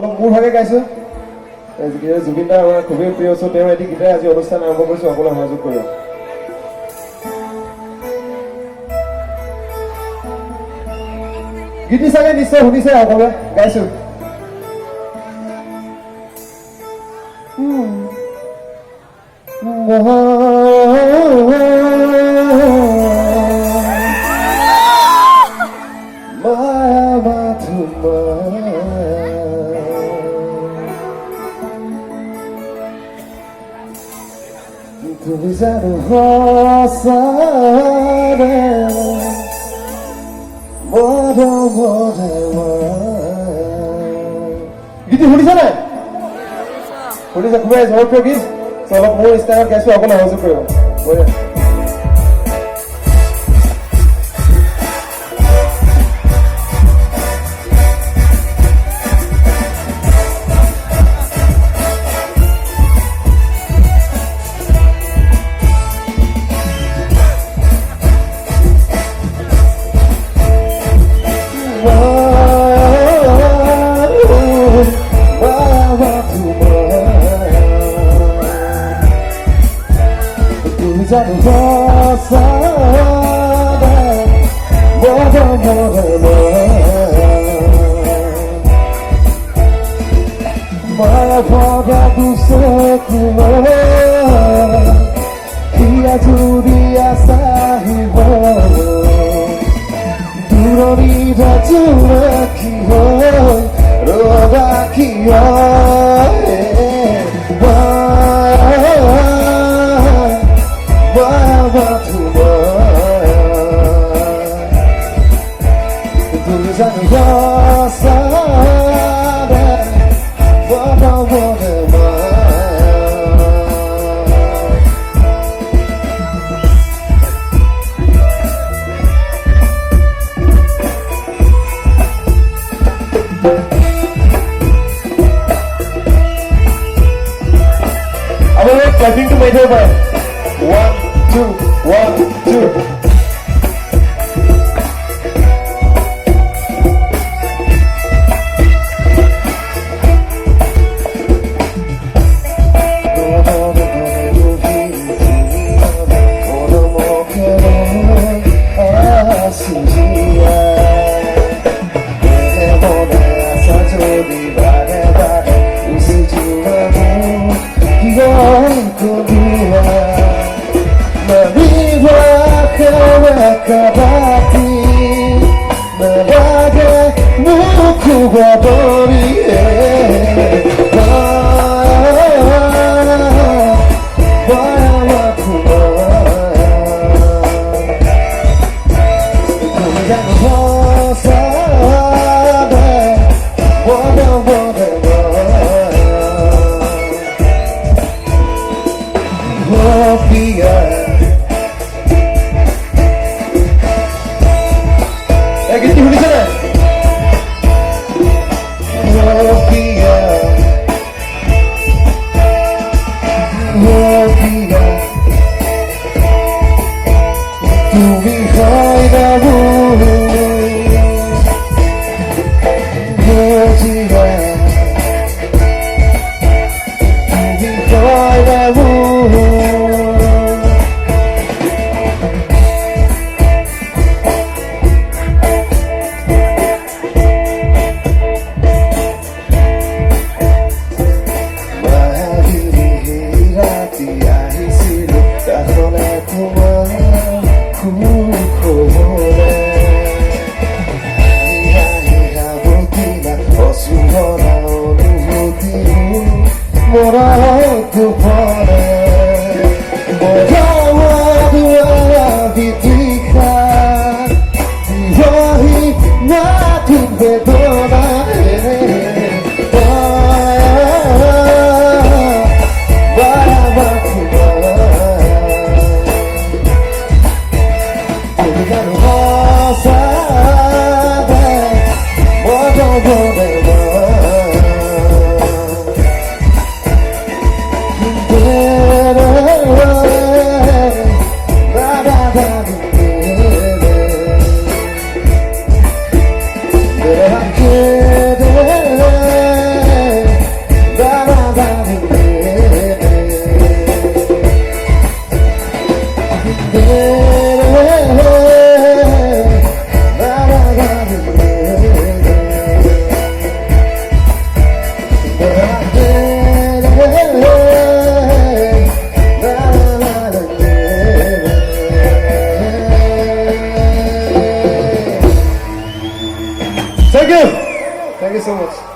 মোৰ ভাগে গাইছোঁ জুবিন দা আমাৰ খুবেই প্ৰিয় চ' তেওঁ এটি গীতাই আজি অনুষ্ঠান আৰম্ভ কৰিছোঁ সকলোৱে সহযোগ কৰিব গীতটি চাগে নিশ্চয় শুনিছে সকলোৱে গাইছোঁ তুমি জানো সঁচাৰে গীতটি শুনিছা নাই শুনিছা খুবেই জনপ্ৰিয় গীত অলপ মোৰ ষ্টাইলত গাইছোঁ সকলোৱে সহযোগ কৰিব Clapping to my neighbor. 1, 2, 1, 2. Thank you. Thank you so much.